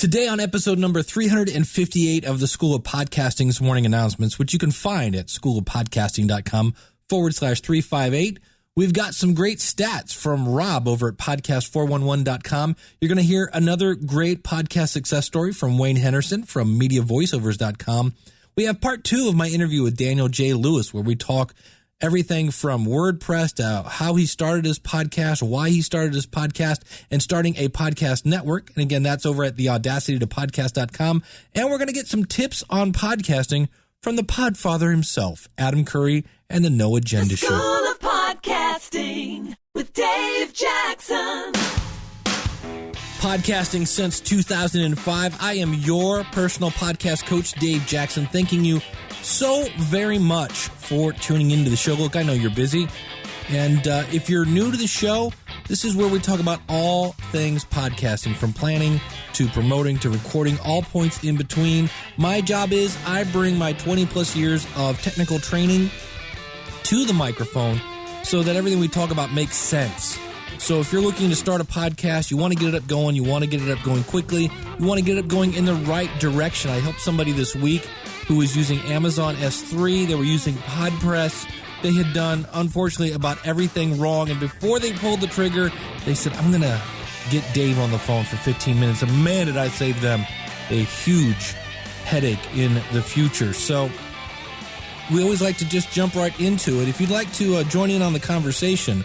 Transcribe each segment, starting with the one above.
Today on episode number 358 of the School of Podcasting's morning announcements, which you can find at schoolofpodcasting.com/358, we've got some great stats from Rob over at podcast411.com. You're going to hear another great podcast success story from Wayne Henderson from mediavoiceovers.com. We have part 2 of my interview with Daniel J. Lewis, where we talk everything from WordPress to how he started his podcast, why he started his podcast, and starting a podcast network. And again, that's over at theaudacitytopodcast.com. And we're going to get some tips on podcasting from the podfather himself, Adam Curry, and the No Agenda Show. School of Podcasting with Dave Jackson. Podcasting since 2005. I am your personal podcast coach, Dave Jackson, thanking you so very much for tuning into the show. Look, I know you're busy, and if you're new to the show, this is where we talk about all things podcasting, from planning to promoting to recording, all points in between. My job is I bring my 20-plus years of technical training to the microphone so that everything we talk about makes sense. So if you're looking to start a podcast, you want to get it up going, you want to get it up going quickly, you want to get it up going in the right direction. I helped somebody this week who was using Amazon S3. They were using PodPress. They had done, unfortunately, about everything wrong. And before they pulled the trigger, they said, I'm going to get Dave on the phone for 15 minutes. And man, did I save them a huge headache in the future. So we always like to just jump right into it. If you'd like to join in on the conversation,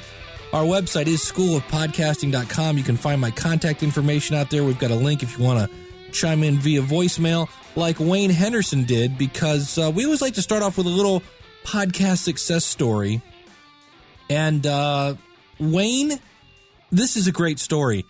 our website is schoolofpodcasting.com. You can find my contact information out there. We've got a link if you want to chime in via voicemail like Wayne Henderson did, because we always like to start off with a little podcast success story. And Wayne, this is a great story.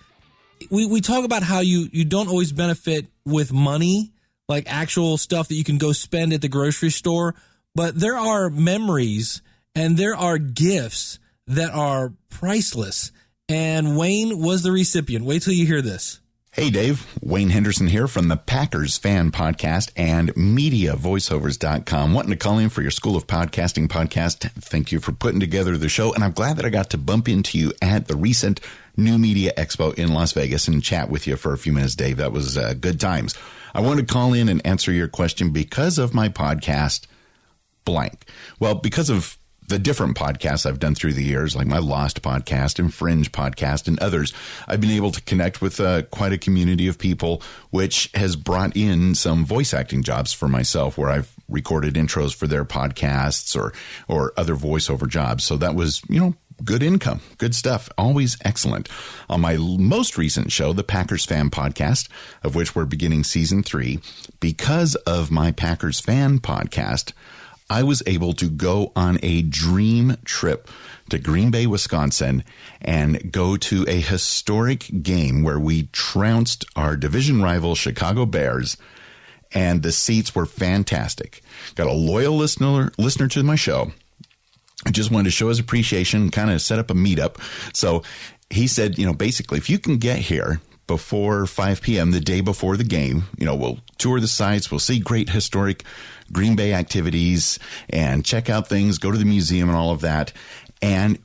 We talk about how you don't always benefit with money, like actual stuff that you can go spend at the grocery store, but there are memories and there are gifts that are priceless. And Wayne was the recipient. Wait till you hear this. Hey, Dave. Wayne Henderson here from the Packers Fan Podcast and MediaVoiceovers.com. Wanting to call in for your School of Podcasting podcast. Thank you for putting together the show. And I'm glad that I got to bump into you at the recent New Media Expo in Las Vegas and chat with you for a few minutes, Dave. That was good times. I wanted to call in and answer your question because of my podcast, blank. Well, because of the different podcasts I've done through the years, like my Lost podcast and Fringe podcast and others, I've been able to connect with quite a community of people, which has brought in some voice acting jobs for myself, where I've recorded intros for their podcasts or other voiceover jobs. So that was, good income, good stuff, always excellent. On my most recent show, the Packers Fan Podcast, of which we're beginning season 3, because of my Packers Fan Podcast, I was able to go on a dream trip to Green Bay, Wisconsin, and go to a historic game where we trounced our division rival Chicago Bears, and the seats were fantastic. Got a loyal listener to my show. I just wanted to show his appreciation, kind of set up a meetup. So he said, basically, if you can get here before 5 p.m. the day before the game, we'll tour the sites, we'll see great historic Green Bay activities and check out things, go to the museum and all of that. And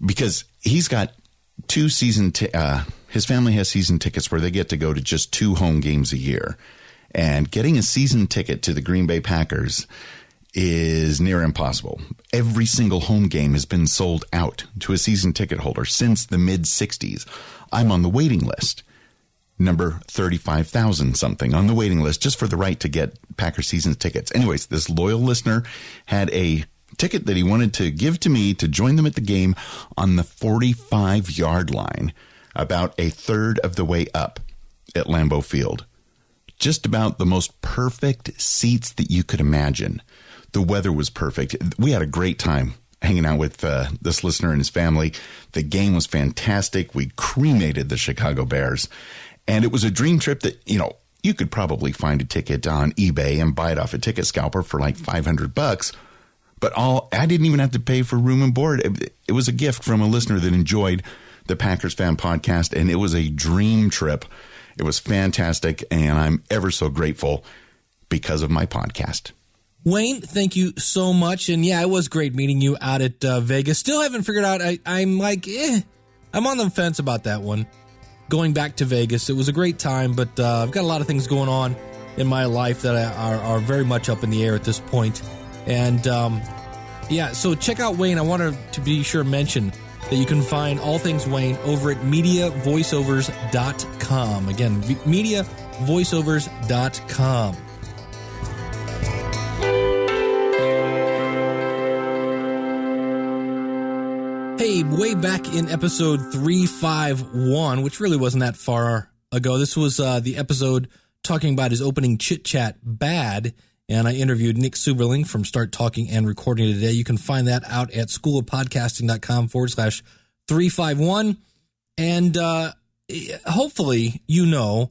because he's got 2 season, his family has season tickets where they get to go to just 2 home games a year. And getting a season ticket to the Green Bay Packers is near impossible. Every single home game has been sold out to a season ticket holder since the mid-'60s. I'm on the waiting list. Number 35,000 something on the waiting list just for the right to get Packer season tickets. Anyways, this loyal listener had a ticket that he wanted to give to me to join them at the game on the 45-yard line, about a third of the way up at Lambeau Field. Just about the most perfect seats that you could imagine. The weather was perfect. We had a great time hanging out with this listener and his family. The game was fantastic. We cremated the Chicago Bears. And it was a dream trip that, you could probably find a ticket on eBay and buy it off a ticket scalper for like $500. But I didn't even have to pay for room and board. It was a gift from a listener that enjoyed the Packers Fan Podcast, and it was a dream trip. It was fantastic, and I'm ever so grateful because of my podcast. Wayne, thank you so much. And yeah, it was great meeting you out at Vegas. Still haven't figured out. I'm on the fence about that one. going back to Vegas. It was a great time, but I've got a lot of things going on in my life that are very much up in the air at this point. And so check out Wayne. I wanted to be sure to mention that you can find all things Wayne over at MediaVoiceovers.com. Again, MediaVoiceovers.com. Hey, way back in episode 351, which really wasn't that far ago, this was the episode talking about his opening Chit Chat Bad, and I interviewed Nick Suberling from Start Talking and Recording Today. You can find that out at schoolofpodcasting.com/351. And hopefully you know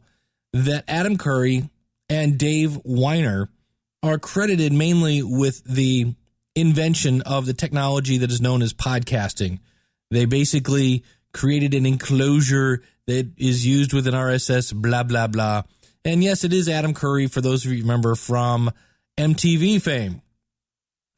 that Adam Curry and Dave Weiner are credited mainly with the invention of the technology that is known as podcasting. They basically created an enclosure that is used with an RSS, blah, blah, blah. And yes, it is Adam Curry, for those of you who remember from MTV fame.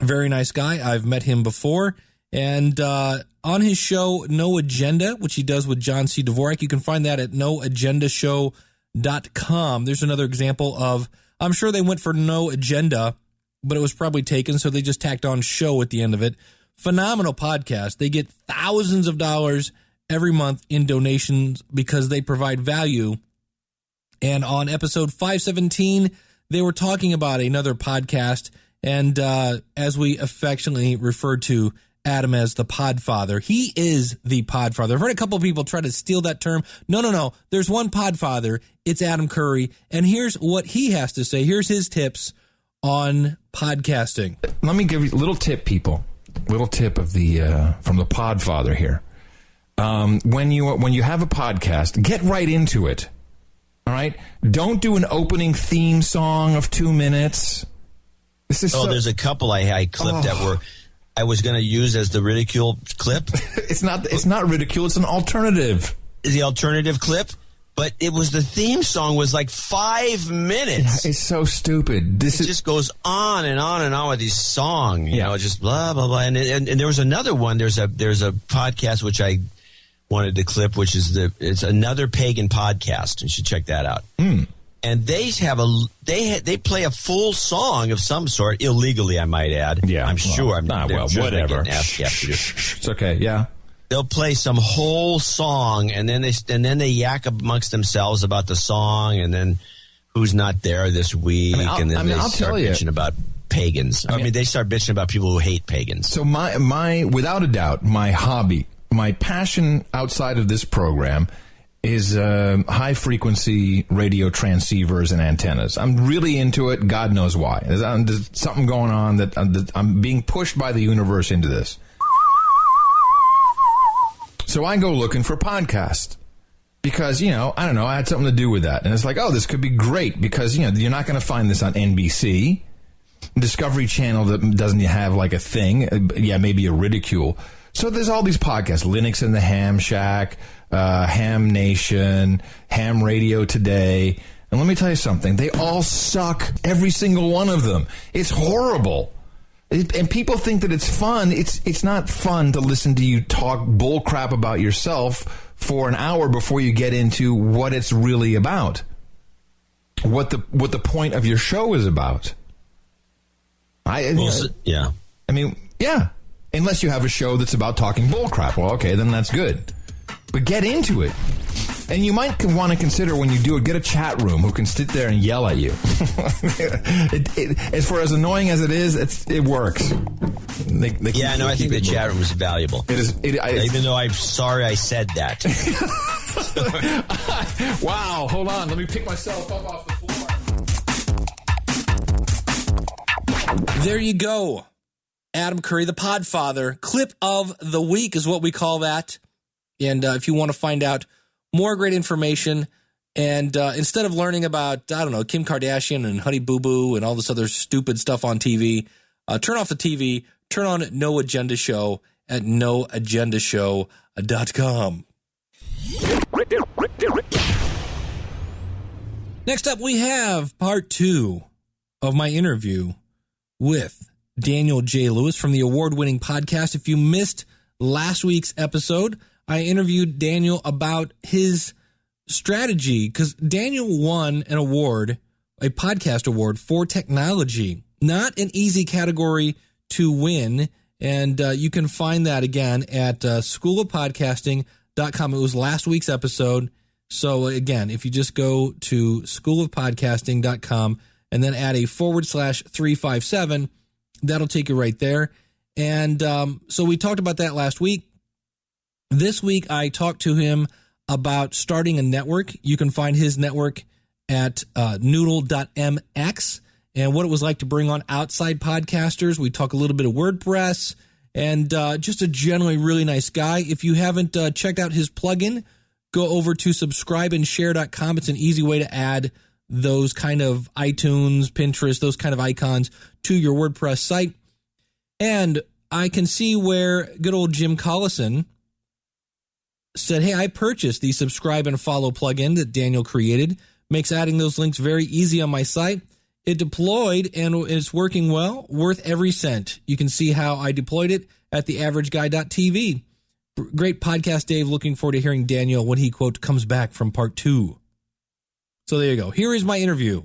Very nice guy. I've met him before. And on his show, No Agenda, which he does with John C. Dvorak, you can find that at noagendashow.com. There's another example of, I'm sure they went for No Agenda, but it was probably taken, so they just tacked on show at the end of it. Phenomenal podcast. They get thousands of dollars every month in donations because they provide value. And on episode 517, they were talking about another podcast, and as we affectionately refer to Adam as the Podfather, he is the Podfather. I've heard a couple of people try to steal that term. No. There's one Podfather. It's Adam Curry, and here's what he has to say. Here's his tips on podcasting. Let me give you a little tip, people. Little tip of the from the Podfather here. When you have a podcast, get right into it. All right, don't do an opening theme song of 2 minutes. This is there's a couple I clipped that were I was going to use as the ridicule clip. It's not ridicule. It's an alternative. The alternative clip. But it was the theme song was like 5 minutes. Yeah, it's so stupid. It just goes on and on and on with these songs, you know, just blah blah blah. And there was another one. There's a podcast which I wanted to clip, which is it's another pagan podcast. You should check that out. And they have they play a full song of some sort illegally, I might add. Yeah, I'm sure. Whatever. It's okay. Yeah. They'll play some whole song, and then they yak amongst themselves about the song, and then who's not there this week, and then they start bitching about pagans. I mean, they start bitching about people who hate pagans. So my without a doubt, my hobby, my passion outside of this program is high frequency radio transceivers and antennas. I'm really into it. God knows why. There's something going on that I'm being pushed by the universe into this. So I go looking for podcasts because, I don't know, I had something to do with that. And it's like, this could be great because, you're not going to find this on NBC. Discovery Channel that doesn't have like a thing. Maybe a ridicule. So there's all these podcasts, Linux and the Ham Shack, Ham Nation, Ham Radio Today. And let me tell you something. They all suck, every single one of them. It's horrible. And people think that it's fun. It's not fun to listen to you talk bull crap about yourself for an hour before you get into what it's really about. What the point of your show is about. Unless you have a show that's about talking bull crap. Well, okay, then that's good. But get into it. And you might want to consider when you do it, get a chat room who can sit there and yell at you. As for as annoying as it is, it works. I think the chat room is valuable. It is. Even though I'm sorry I said that. Wow, hold on. Let me pick myself up off the floor. There you go. Adam Curry, the Podfather. Clip of the week is what we call that. And if you want to find out more great information, and instead of learning about, Kim Kardashian and Honey Boo Boo and all this other stupid stuff on TV, turn off the TV, turn on No Agenda Show at noagendashow.com. Next up, we have part 2 of my interview with Daniel J. Lewis from the award-winning podcast. If you missed last week's episode, I interviewed Daniel about his strategy, because Daniel won an award, a podcast award for technology. Not an easy category to win. And you can find that again at schoolofpodcasting.com. It was last week's episode. So again, if you just go to schoolofpodcasting.com and then add a /357, that'll take you right there. And so we talked about that last week. This week, I talked to him about starting a network. You can find his network at noodle.mx and what it was like to bring on outside podcasters. We talk a little bit of WordPress and just a generally really nice guy. If you haven't checked out his plugin, go over to subscribeandshare.com. It's an easy way to add those kind of iTunes, Pinterest, those kind of icons to your WordPress site. And I can see where good old Jim Collison said, hey, I purchased the subscribe and follow plugin that Daniel created. Makes adding those links very easy on my site. It deployed and it's working well, worth every cent. You can see how I deployed it at theaverageguy.tv. Great podcast, Dave. Looking forward to hearing Daniel when he, quote, comes back from part 2. So there you go. Here is my interview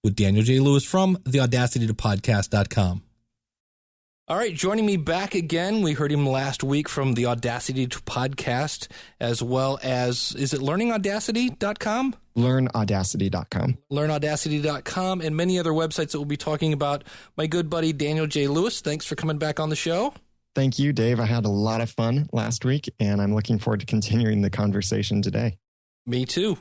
with Daniel J. Lewis from theaudacitytopodcast.com. All right, joining me back again. We heard him last week from the Audacity to Podcast, as well as, is it learningaudacity.com? LearnAudacity.com. LearnAudacity.com and many other websites that we'll be talking about. My good buddy, Daniel J. Lewis, thanks for coming back on the show. Thank you, Dave. I had a lot of fun last week, and I'm looking forward to continuing the conversation today. Me too.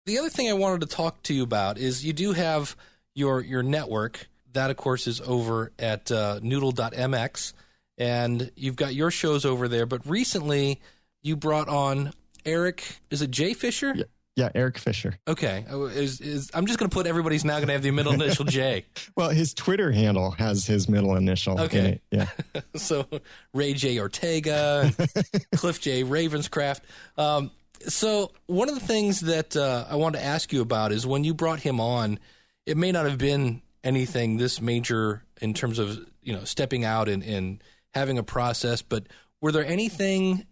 The other thing I wanted to talk to you about is you do have your network. That, of course, is over at noodle.mx, and you've got your shows over there. But recently, you brought on Eric, is it Jay Fisher? Yeah, Eric Fisher. Okay. I'm just going to put everybody's now going to have the middle initial J. Well, his Twitter handle has his middle initial. Okay. Yeah. So Ray J. Ortega, Cliff J. Ravenscraft. So one of the things that I wanted to ask you about is when you brought him on, it may not have been anything this major in terms of, stepping out and having a process, but were there anything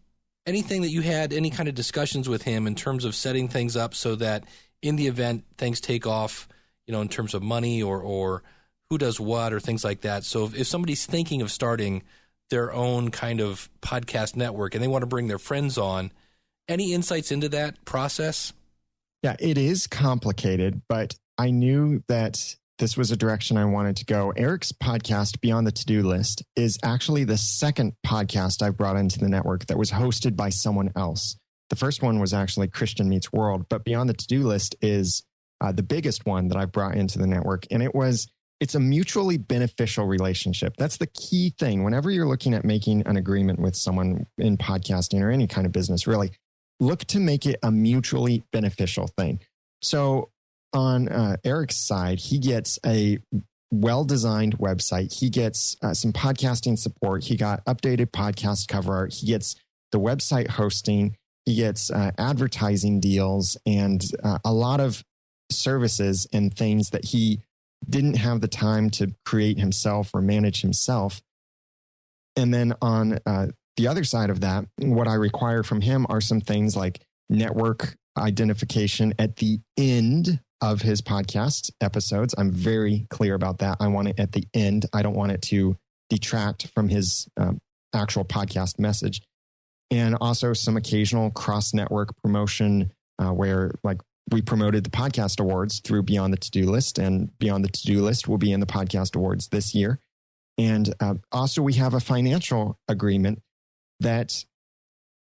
that you had any kind of discussions with him in terms of setting things up so that in the event things take off, in terms of money or who does what or things like that? So if somebody's thinking of starting their own kind of podcast network and they want to bring their friends on, any insights into that process? Yeah, it is complicated, but I knew that this was a direction I wanted to go. Eric's podcast, Beyond the To-Do List, is actually the second podcast I've brought into the network that was hosted by someone else. The first one was actually Christian Meets World, but Beyond the To-Do List is the biggest one that I've brought into the network. And it's a mutually beneficial relationship. That's the key thing. Whenever you're looking at making an agreement with someone in podcasting or any kind of business, really, look to make it a mutually beneficial thing. So on Eric's side, he gets a well-designed website. He gets some podcasting support. He got updated podcast cover art. He gets the website hosting. He gets advertising deals and a lot of services and things that he didn't have the time to create himself or manage himself. And then on the other side of that, what I require from him are some things like network identification at the end of his podcast episodes. I'm very clear about that. I want it at the end. I don't want it to detract from his actual podcast message. And also some occasional cross-network promotion where like we promoted the podcast awards through Beyond the To-Do List, and Beyond the To-Do List will be in the podcast awards this year. And also we have a financial agreement that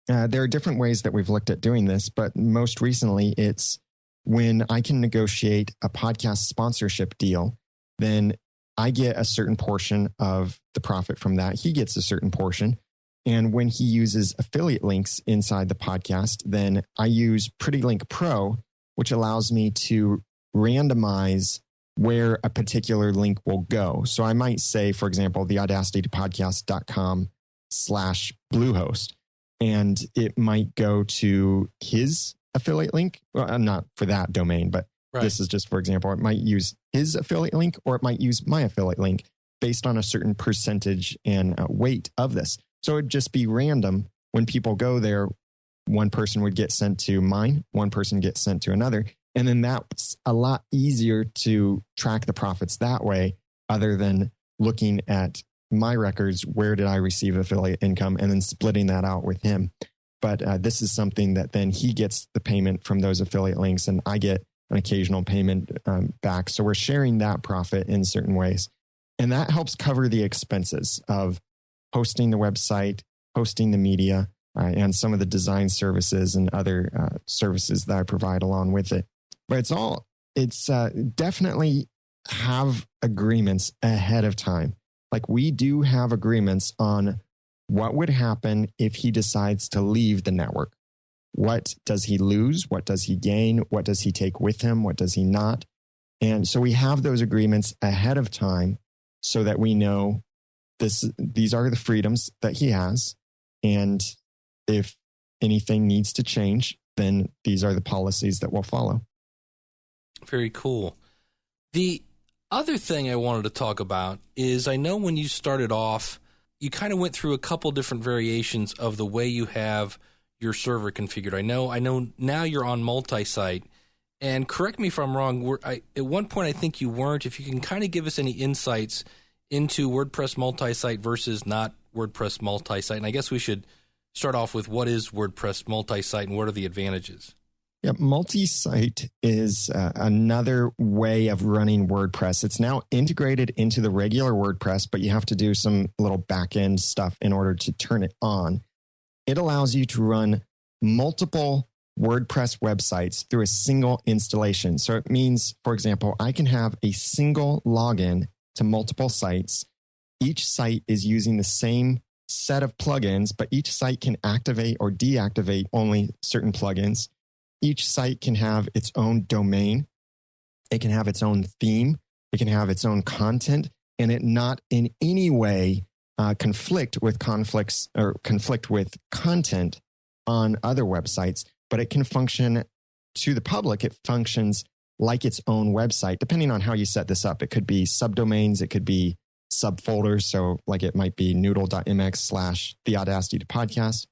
there are different ways that we've looked at doing this, but most recently it's when I can negotiate a podcast sponsorship deal, then I get a certain portion of the profit from that. He gets a certain portion. And when he uses affiliate links inside the podcast, then I use PrettyLink Pro, which allows me to randomize where a particular link will go. So I might say, for example, theaudacitypodcast.com/Bluehost, and it might go to his affiliate link. Well, not for that domain, but right. This is just, for example, it might use his affiliate link or it might use my affiliate link based on a certain percentage and weight of this. So it'd just be random when people go there. one person would get sent to mine, one person gets sent to another. And then that's a lot easier to track the profits that way, other than looking at my records, where did I receive affiliate income, and then splitting that out with him. But this is something that then he gets the payment from those affiliate links, and I get an occasional payment back. So we're sharing that profit in certain ways. And that helps cover the expenses of hosting the website, hosting the media, and some of the design services and other services that I provide along with it. But it's definitely have agreements ahead of time. Like, we do have agreements on what would happen if he decides to leave the network. What does he lose? What does he gain? What does he take with him? What does he not? And so we have those agreements ahead of time so that we know these are the freedoms that he has. And if anything needs to change, then these are the policies that will follow. Very cool. The other thing I wanted to talk about is, I know when you started off, you kind of went through a couple different variations of the way you have your server configured. I know now you're on multi-site, and correct me if I'm wrong, at one point I think you weren't. If you can kind of give us any insights into WordPress multi-site versus not WordPress multi-site. And I guess we should start off with, what is WordPress multi-site and what are the advantages? Yeah, multi-site is another way of running WordPress. It's now integrated into the regular WordPress, but you have to do some little back-end stuff in order to turn it on. It allows you to run multiple WordPress websites through a single installation. So it means, for example, I can have a single login to multiple sites. Each site is using the same set of plugins, but each site can activate or deactivate only certain plugins. Each site can have its own domain. It can have its own theme. It can have its own content, and it not in any way conflict with content on other websites, but it can function to the public. It functions like its own website, depending on how you set this up. It could be subdomains. It could be subfolders. So like it might be noodle.mx/the Audacity to podcast,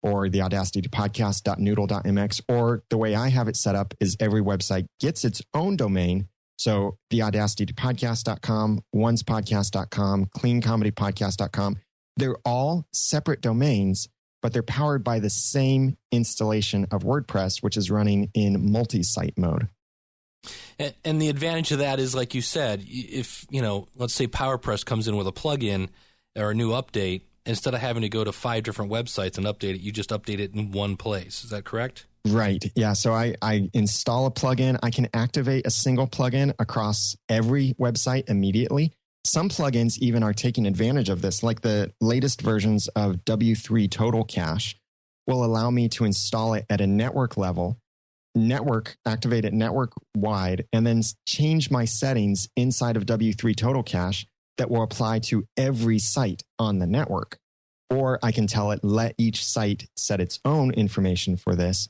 or the Audacity to podcast.noodle.mx, or the way I have it set up is every website gets its own domain. So the Audacity to podcast.com, onespodcast.com, cleancomedypodcast.com, they're all separate domains, but they're powered by the same installation of WordPress, which is running in multi-site mode. And the advantage of that is, like you said, if, let's say PowerPress comes in with a plugin or a new update, instead of having to go to 5 different websites and update it, you just update it in one place. Is that correct? Right. Yeah. So I install a plugin. I can activate a single plugin across every website immediately. Some plugins even are taking advantage of this, like the latest versions of W3 Total Cache will allow me to install it at a network level, activate it network wide, and then change my settings inside of W3 Total Cache that will apply to every site on the network. Or I can tell it, let each site set its own information for this.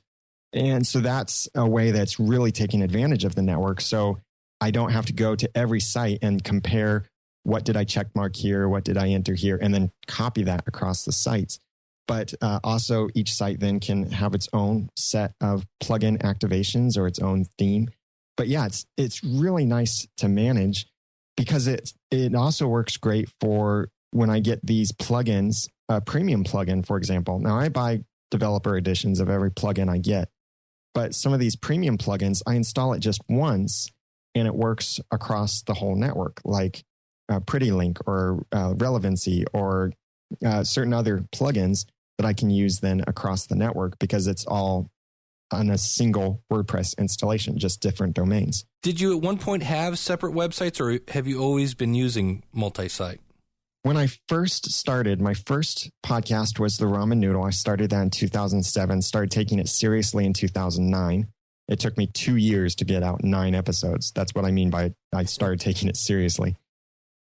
And so that's a way that's really taking advantage of the network. So I don't have to go to every site and compare, what did I check mark here? What did I enter here? And then copy that across the sites. But also each site then can have its own set of plugin activations or its own theme. But yeah, it's really nice to manage, because it also works great for when I get these plugins, a premium plugin, for example. Now, I buy developer editions of every plugin I get, but some of these premium plugins, I install it just once and it works across the whole network, like PrettyLink or Relevancy or certain other plugins that I can use then across the network, because it's all on a single WordPress installation, just different domains. Did you at one point have separate websites, or have you always been using multi-site? When I first started, my first podcast was The Ramen Noodle. I started that in 2007, started taking it seriously in 2009. It took me 2 years to get out 9 episodes. That's what I mean by I started taking it seriously.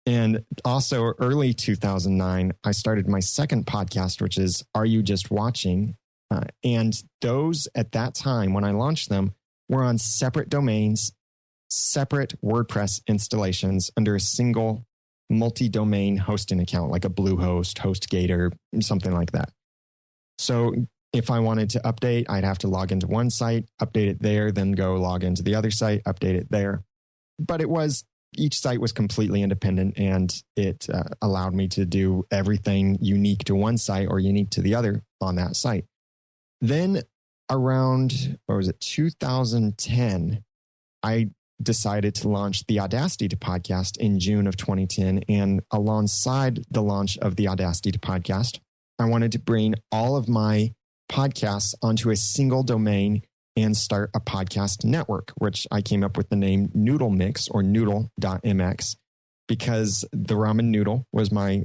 And also early 2009, I started my second podcast, which is Are You Just Watching? And those at that time, when I launched them, were on separate domains, separate WordPress installations under a single multi-domain hosting account, like a Bluehost, HostGator, something like that. So if I wanted to update, I'd have to log into one site, update it there, then go log into the other site, update it there. But each site was completely independent, and it allowed me to do everything unique to one site or unique to the other on that site. Then around, 2010, I decided to launch the Audacity to Podcast in June of 2010. And alongside the launch of the Audacity to Podcast, I wanted to bring all of my podcasts onto a single domain and start a podcast network, which I came up with the name Noodle Mix or noodle.mx, because the Ramen Noodle was my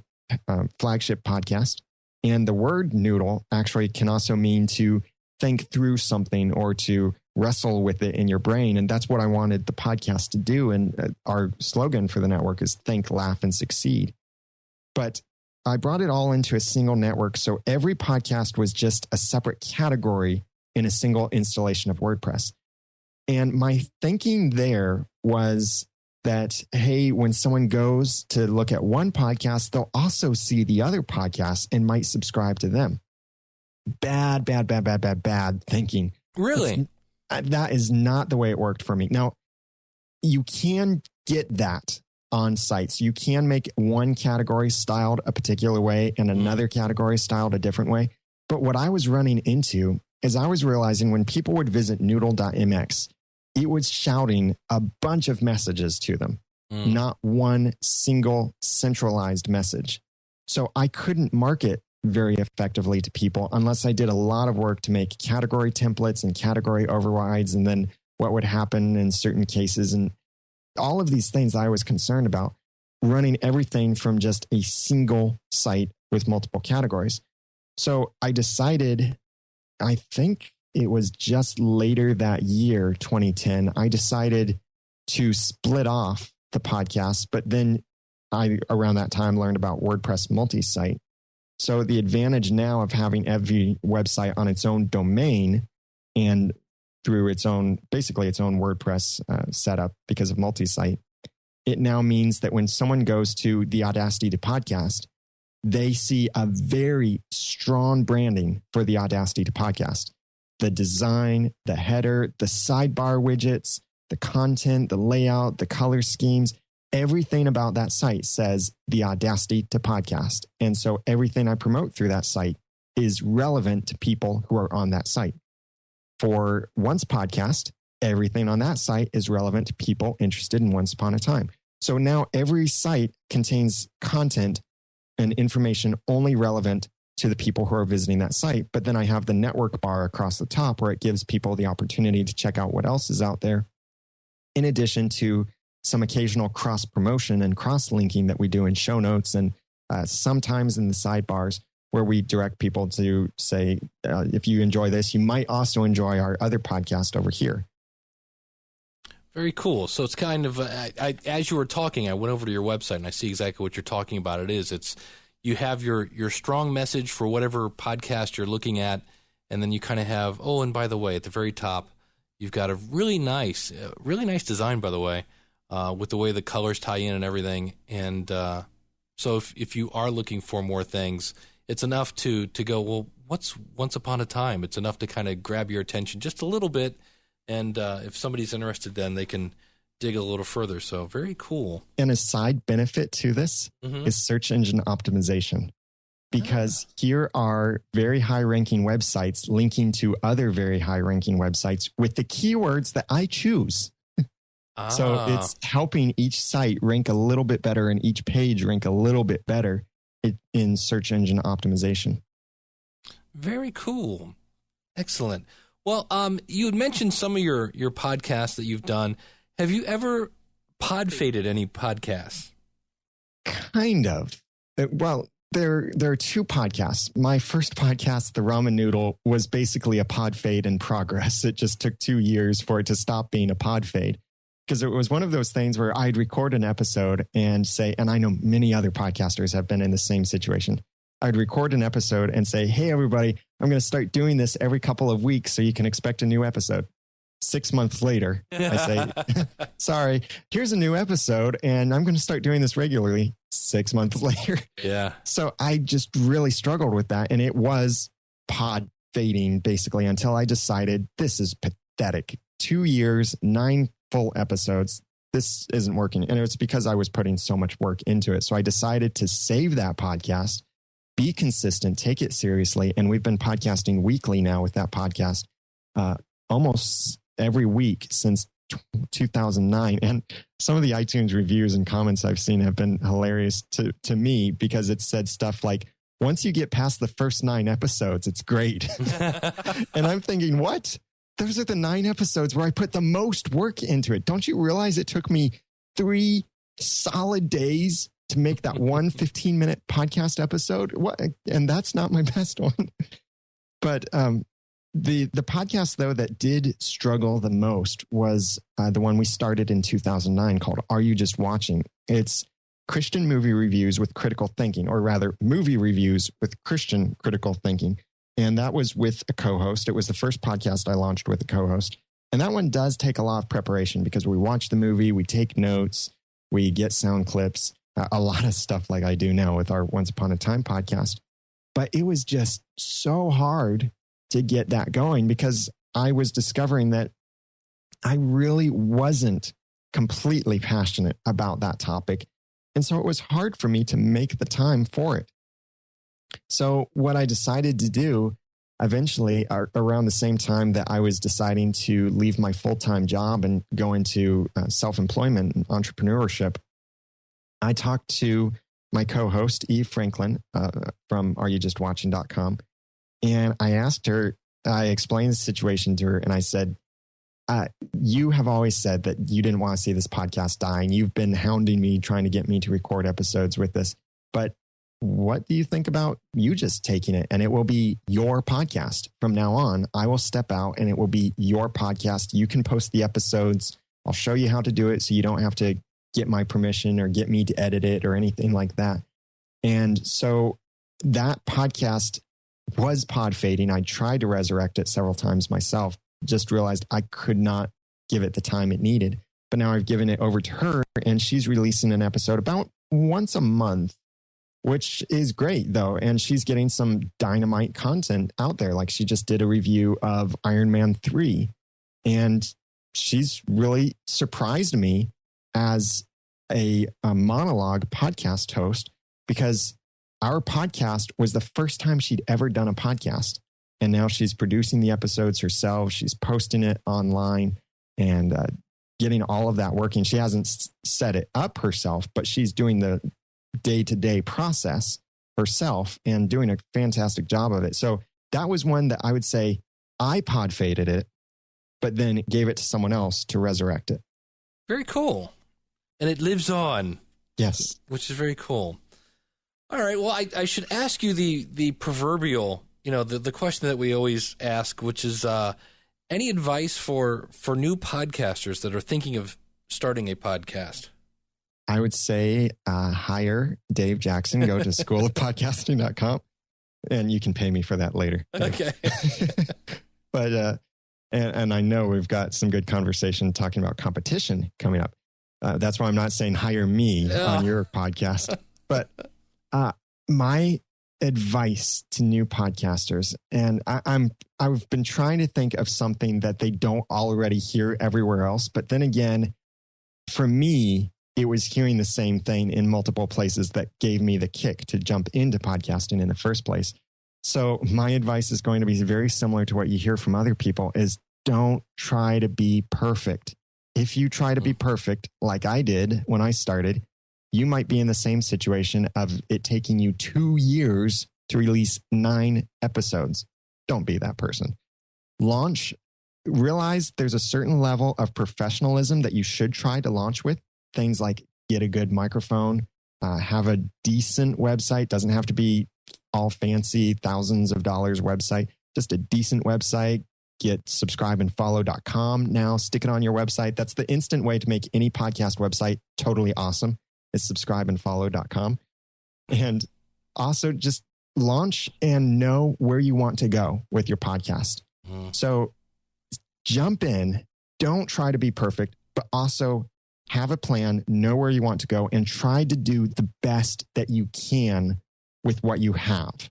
flagship podcast. And the word noodle actually can also mean to think through something or to wrestle with it in your brain. And that's what I wanted the podcast to do. And our slogan for the network is think, laugh, and succeed. But I brought it all into a single network. So every podcast was just a separate category in a single installation of WordPress. And my thinking there was that, hey, when someone goes to look at one podcast, they'll also see the other podcasts and might subscribe to them. Bad thinking. Really? That is not the way it worked for me. Now, you can get that on sites. You can make one category styled a particular way and another category styled a different way. But what I was running into is I was realizing when people would visit noodle.mx, it was shouting a bunch of messages to them, not one single centralized message. So I couldn't market very effectively to people unless I did a lot of work to make category templates and category overrides, and then what would happen in certain cases. And all of these things I was concerned about, running everything from just a single site with multiple categories. So I decided, I think it was just later that year, 2010, I decided to split off the podcast, but then I, around that time, learned about WordPress multi-site. So the advantage now of having every website on its own domain and through its own, basically its own WordPress setup because of multi-site, it now means that when someone goes to the Audacity to Podcast, they see a very strong branding for the Audacity to Podcast. The design, the header, the sidebar widgets, the content, the layout, the color schemes, everything about that site says the Audacity to Podcast. And so everything I promote through that site is relevant to people who are on that site. For Once Podcast, everything on that site is relevant to people interested in Once Upon a Time. So now every site contains content and information only relevant to the people who are visiting that site. But then I have the network bar across the top where it gives people the opportunity to check out what else is out there, in addition to some occasional cross promotion and cross linking that we do in show notes and sometimes in the sidebars where we direct people to say, if you enjoy this, you might also enjoy our other podcast over here. Very cool. So it's kind of, as you were talking, I went over to your website and I see exactly what you're talking about. You have your strong message for whatever podcast you're looking at, and then you kind of have, oh, and by the way, at the very top, you've got a really nice design, by the way, with the way the colors tie in and everything. And so if you are looking for more things, it's enough to go, well, what's Once Upon a Time? It's enough to kind of grab your attention just a little bit. And if somebody's interested, then they can dig a little further. So very cool. And a side benefit to this is search engine optimization, because here are very high ranking websites linking to other very high ranking websites with the keywords that I choose. So it's helping each site rank a little bit better and each page rank a little bit better in search engine optimization. Very cool. Excellent. Well, you had mentioned some of your podcasts that you've done. Have you ever pod-faded any podcasts? Kind of. Well, there are two podcasts. My first podcast, The Ramen Noodle, was basically a pod fade in progress. It just took 2 years for it to stop being a pod fade, because it was one of those things where I'd record an episode and say, and I know many other podcasters have been in the same situation. I'd record an episode and say, hey, everybody, I'm going to start doing this every couple of weeks so you can expect a new episode. 6 months later, I say, sorry, here's a new episode and I'm going to start doing this regularly 6 months later. Yeah. So I just really struggled with that. And it was pod fading basically until I decided this is pathetic. 2 years, 9 full episodes. This isn't working. And it's because I was putting so much work into it. So I decided to save that podcast, be consistent, take it seriously. And we've been podcasting weekly now with that podcast, almost every week since 2009. And some of the iTunes reviews and comments I've seen have been hilarious to me, because it said stuff like, once you get past the first 9 episodes, it's great. And I'm thinking, what? Those are the 9 episodes where I put the most work into it. Don't you realize it took me 3 solid days to make that one 15-minute podcast episode? What? And that's not my best one. But the podcast, though, that did struggle the most was the one we started in 2009 called Are You Just Watching? It's Christian movie reviews with critical thinking, or rather movie reviews with Christian critical thinking. And that was with a co-host. It was the first podcast I launched with a co-host. And that one does take a lot of preparation, because we watch the movie, we take notes, we get sound clips, a lot of stuff like I do now with our Once Upon a Time podcast. But it was just so hard to get that going, because I was discovering that I really wasn't completely passionate about that topic. And so it was hard for me to make the time for it. So what I decided to do eventually, around the same time that I was deciding to leave my full-time job and go into self-employment and entrepreneurship, I talked to my co-host, Eve Franklin, from areyoujustwatching.com. And I asked her, I explained the situation to her, and I said, you have always said that you didn't want to see this podcast dying. You've been hounding me, trying to get me to record episodes with this. But what do you think about you just taking it? And it will be your podcast. From now on, I will step out and it will be your podcast. You can post the episodes. I'll show you how to do it so you don't have to get my permission or get me to edit it or anything like that. And so that podcast was pod fading. I tried to resurrect it several times myself, just realized I could not give it the time it needed. But now I've given it over to her, and she's releasing an episode about once a month, which is great, though. And she's getting some dynamite content out there. Like, she just did a review of Iron Man 3, and she's really surprised me as a monologue podcast host, because our podcast was the first time she'd ever done a podcast. And now she's producing the episodes herself. She's posting it online and getting all of that working. She hasn't set it up herself, but she's doing the day-to-day process herself and doing a fantastic job of it. So that was one that I would say I pod faded it, but then gave it to someone else to resurrect it. Very cool. And it lives on. Yes. Which is very cool. All right. Well, I should ask you the proverbial, the question that we always ask, which is any advice for new podcasters that are thinking of starting a podcast? I would say hire Dave Jackson, go to schoolofpodcasting.com, and you can pay me for that later. Okay. But, and I know we've got some good conversation talking about competition coming up. That's why I'm not saying hire me on your podcast. But my advice to new podcasters, and I've been trying to think of something that they don't already hear everywhere else. But then again, for me, it was hearing the same thing in multiple places that gave me the kick to jump into podcasting in the first place. So my advice is going to be very similar to what you hear from other people, is don't try to be perfect. If you try to be perfect, like I did when I started, you might be in the same situation of it taking you 2 years to release 9 episodes. Don't be that person. Launch. Realize there's a certain level of professionalism that you should try to launch with. Things like get a good microphone, have a decent website. Doesn't have to be all fancy, thousands of dollars website, just a decent website. Get subscribeandfollow.com now, stick it on your website. That's the instant way to make any podcast website totally awesome, is subscribeandfollow.com. And also just launch and know where you want to go with your podcast. So jump in, don't try to be perfect, but also have a plan, know where you want to go, and try to do the best that you can with what you have.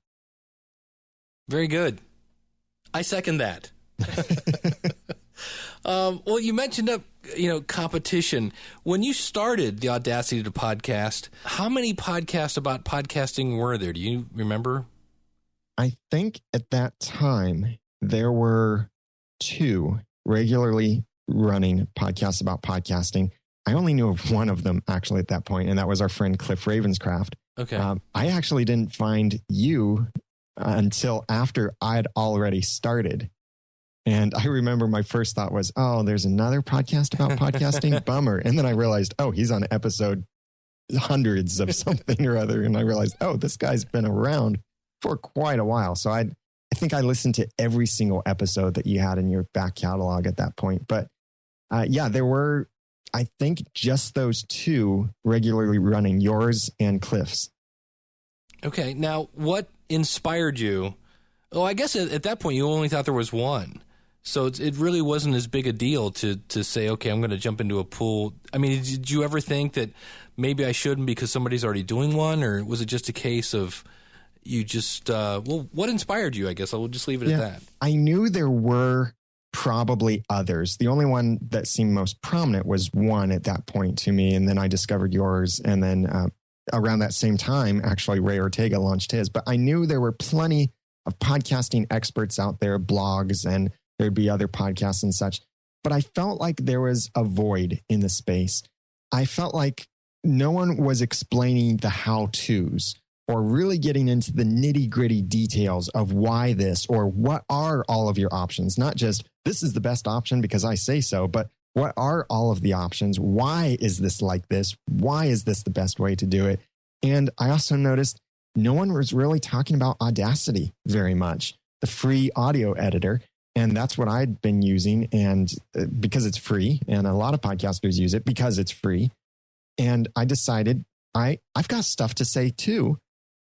Very good. I second that. Well, you mentioned competition. When you started the Audacity to Podcast, how many podcasts about podcasting were there? Do you remember? I think at that time there were 2 regularly running podcasts about podcasting. I only knew of one of them actually at that point, and that was our friend Cliff Ravenscraft. Okay. I actually didn't find you until after I'd already started. And I remember my first thought was, oh, there's another podcast about podcasting? Bummer. And then I realized, oh, he's on episode hundreds of something or other. And I realized, oh, this guy's been around for quite a while. So I think I listened to every single episode that you had in your back catalog at that point. But there were, I think, just those 2 regularly running, yours and Cliff's. Okay. Now, what inspired you? Oh, I guess at that point you only thought there was one. So it really wasn't as big a deal to say, okay, I'm going to jump into a pool. I mean, did you ever think that maybe I shouldn't because somebody's already doing one? Or was it just a case of you just, what inspired you, I guess? I will just leave it at that. I knew there were probably others. The only one that seemed most prominent was one at that point to me. And then I discovered yours. And then around that same time, actually, Ray Ortega launched his. But I knew there were plenty of podcasting experts out there, blogs, and there'd be other podcasts and such. But I felt like there was a void in the space. I felt like no one was explaining the how-tos or really getting into the nitty-gritty details of why this or what are all of your options. Not just, this is the best option because I say so, but what are all of the options? Why is this like this? Why is this the best way to do it? And I also noticed no one was really talking about Audacity very much, the free audio editor. And that's what I'd been using, and because it's free, and a lot of podcasters use it because it's free. And I decided I've got stuff to say too.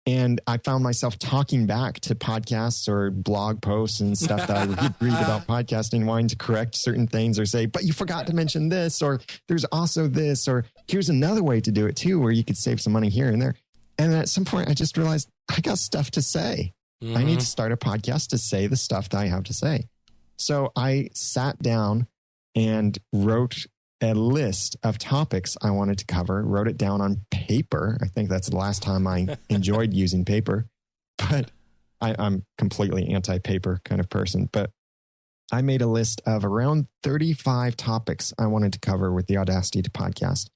And I found myself talking back to podcasts or blog posts and stuff that I would read about podcasting, wanting to correct certain things or say, but you forgot to mention this, or there's also this, or here's another way to do it too, where you could save some money here and there. And at some point I just realized I got stuff to say. Mm-hmm. I need to start a podcast to say the stuff that I have to say. So I sat down and wrote a list of topics I wanted to cover, wrote it down on paper. I think that's the last time I enjoyed using paper, but I'm completely anti-paper kind of person. But I made a list of around 35 topics I wanted to cover with the Audacity to Podcast.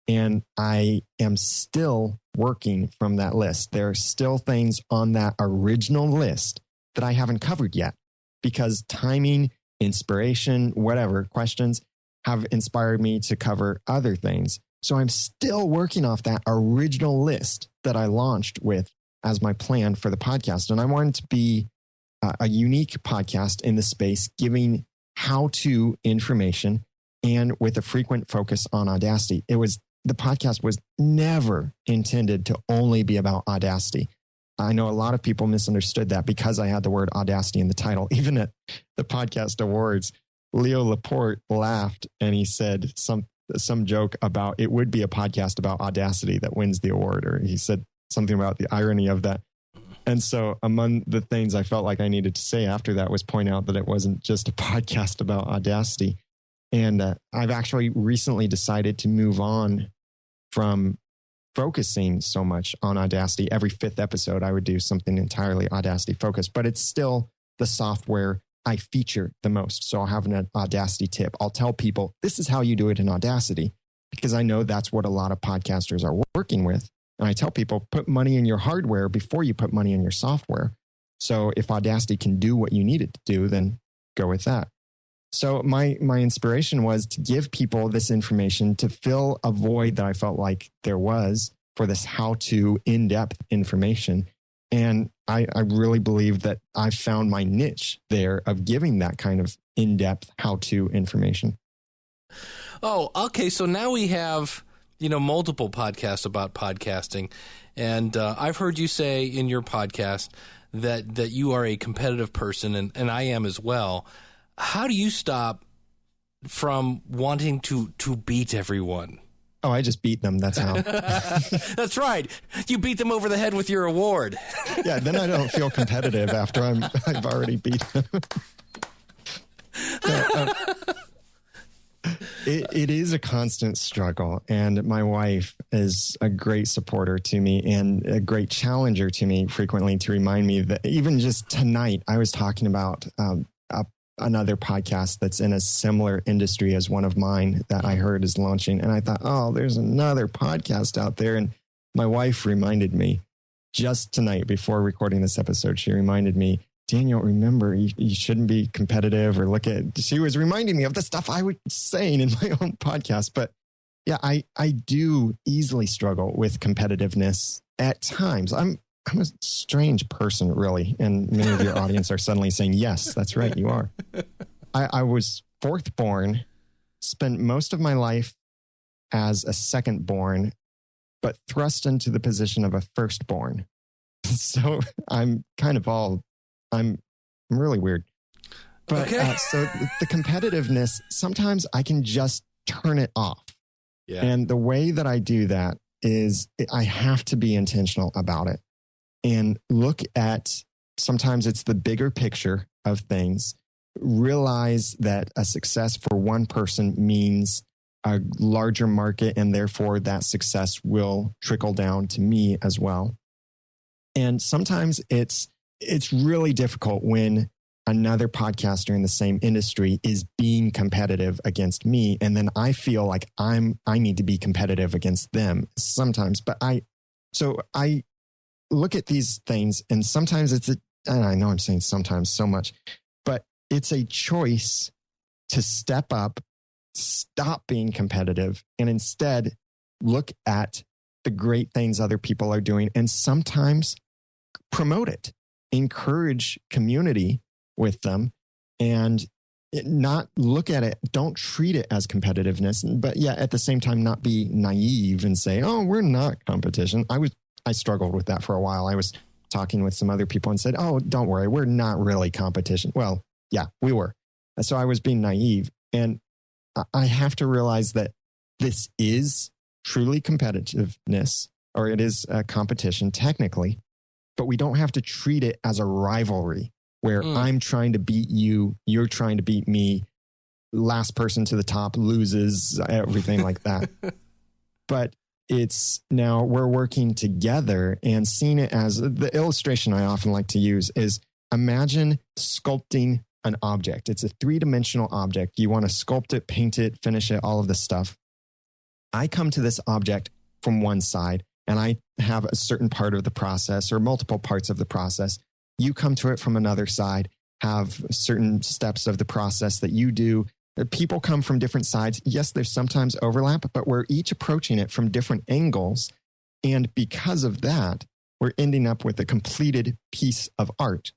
And I am still working from that list. There are still things on that original list that I haven't covered yet, because timing, inspiration, whatever questions have inspired me to cover other things. So I'm still working off that original list that I launched with as my plan for the podcast. And I wanted to be a unique podcast in the space, giving how-to information and with a frequent focus on Audacity. The podcast was never intended to only be about Audacity. I know a lot of people misunderstood that because I had the word Audacity in the title. Even at the podcast awards, Leo Laporte laughed and he said some joke about it would be a podcast about Audacity that wins the award, or he said something about the irony of that. And so among the things I felt like I needed to say after that was point out that it wasn't just a podcast about Audacity. And I've actually recently decided to move on from focusing so much on Audacity. Every 5th episode, I would do something entirely Audacity focused, but it's still the software I feature the most. So I'll have an Audacity tip. I'll tell people, this is how you do it in Audacity, because I know that's what a lot of podcasters are working with. And I tell people, put money in your hardware before you put money in your software. So if Audacity can do what you need it to do, then go with that. So my inspiration was to give people this information to fill a void that I felt like there was for this how-to in-depth information. And I really believe that I found my niche there of giving that kind of in-depth how-to information. Oh, okay. So now we have, multiple podcasts about podcasting. And I've heard you say in your podcast that you are a competitive person, and I am as well. How do you stop from wanting to beat everyone? Oh, I just beat them. That's how. That's right. You beat them over the head with your award. Yeah, then I don't feel competitive after I've already beat them. It is a constant struggle, and my wife is a great supporter to me and a great challenger to me frequently to remind me that even just tonight, I was talking about another podcast that's in a similar industry as one of mine that I heard is launching. And I thought, oh, there's another podcast out there. And my wife reminded me just tonight before recording this episode, she reminded me, Daniel, remember, you shouldn't be competitive or she was reminding me of the stuff I was saying in my own podcast. But yeah, I do easily struggle with competitiveness at times. I'm a strange person, really. And many of your audience are suddenly saying, yes, that's right, you are. I was fourth born, spent most of my life as a second born, but thrust into the position of a firstborn. So I'm kind of I'm really weird. But okay. So the competitiveness, sometimes I can just turn it off. Yeah. And the way that I do that is I have to be intentional about it and look at, sometimes it's the bigger picture of things, realize that a success for one person means a larger market, and therefore that success will trickle down to me as well. And sometimes it's really difficult when another podcaster in the same industry is being competitive against me. And then I feel like I need to be competitive against them sometimes. But I look at these things, and sometimes and I know I'm saying sometimes so much, but it's a choice to step up, stop being competitive, and instead look at the great things other people are doing and sometimes promote it, encourage community with them, and not look at it, don't treat it as competitiveness, but yeah, at the same time, not be naive and say, oh, we're not competition. I struggled with that for a while. I was talking with some other people and said, oh, don't worry, we're not really competition. Well, yeah, we were. So I was being naive. And I have to realize that this is truly competitiveness, or it is a competition technically, but we don't have to treat it as a rivalry where I'm trying to beat you, you're trying to beat me, last person to the top loses, everything like that. But it's now we're working together, and seeing it as the illustration I often like to use is, imagine sculpting an object. It's a 3-dimensional object. You want to sculpt it, paint it, finish it, all of this stuff. I come to this object from one side, and I have a certain part of the process or multiple parts of the process. You come to it from another side, have certain steps of the process that you do. People come from different sides. Yes, there's sometimes overlap, but we're each approaching it from different angles. And because of that, we're ending up with a completed piece of art.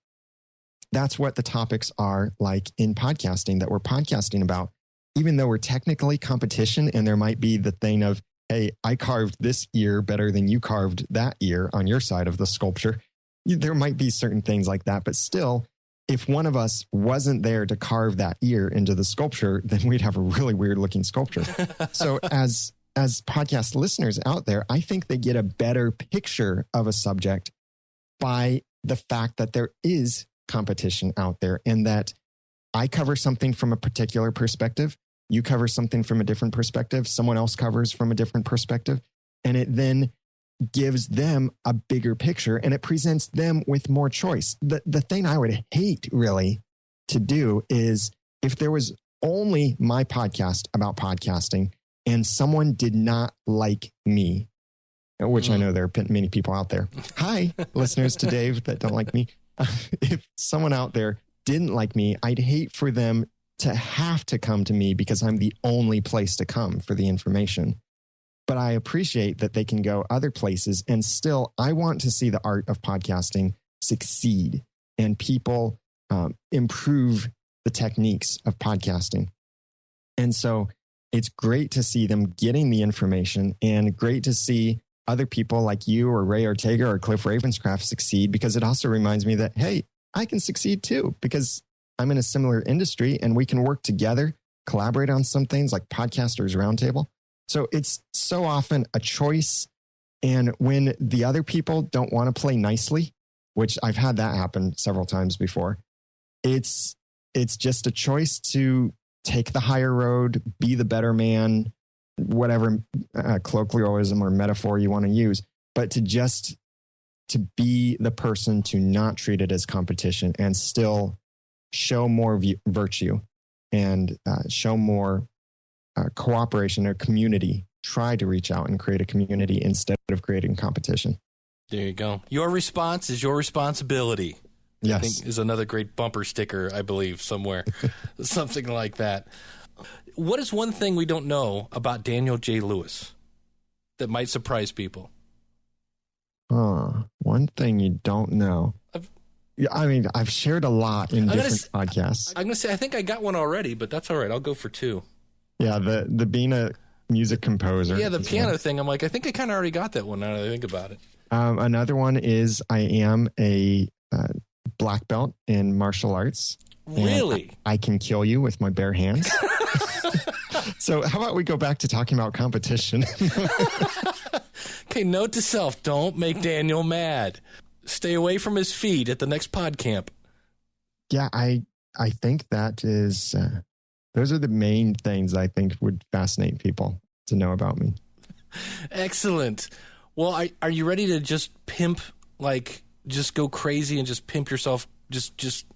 That's what the topics are like in podcasting that we're podcasting about. Even though we're technically competition, and there might be the thing of, hey, I carved this ear better than you carved that ear on your side of the sculpture. There might be certain things like that, but still, if one of us wasn't there to carve that ear into the sculpture, then we'd have a really weird looking sculpture. So as podcast listeners out there, I think they get a better picture of a subject by the fact that there is competition out there, and that I cover something from a particular perspective. You cover something from a different perspective. Someone else covers from a different perspective. And it then gives them a bigger picture, and it presents them with more choice. The thing I would hate really to do is if there was only my podcast about podcasting and someone did not like me, which I know there are many people out there. Hi, listeners to Dave that don't like me. If someone out there didn't like me, I'd hate for them to have to come to me because I'm the only place to come for the information. But I appreciate that they can go other places, and still I want to see the art of podcasting succeed and people improve the techniques of podcasting. And so it's great to see them getting the information, and great to see other people like you or Ray Ortega or Cliff Ravenscraft succeed, because it also reminds me that, hey, I can succeed too, because I'm in a similar industry and we can work together, collaborate on some things like Podcasters Roundtable. So it's so often a choice. And when the other people don't want to play nicely, which I've had that happen several times before, it's just a choice to take the higher road, be the better man, whatever colloquialism or metaphor you want to use, but to be the person to not treat it as competition and still show more virtue and show more cooperation or community. Try to reach out and create a community instead of creating competition. There you go. Your response is your responsibility. Yes. I think is another great bumper sticker, I believe, somewhere. Something like that. What is one thing we don't know about Daniel J. Lewis that might surprise people? One thing you don't know. I've shared a lot in different podcasts. I'm going to say, I think I got one already, but that's all right. I'll go for two. Yeah, the being a music composer. Yeah, the piano thing. I'm like, I think I kind of already got that one now that I think about it. Another one is I am a black belt in martial arts. Really? I can kill you with my bare hands. So how about we go back to talking about competition? Okay, note to self, don't make Daniel mad. Stay away from his feet at the next pod camp. Yeah, I think that is... those are the main things I think would fascinate people to know about me. Excellent. Well, are you ready to just pimp, just go crazy and just pimp yourself just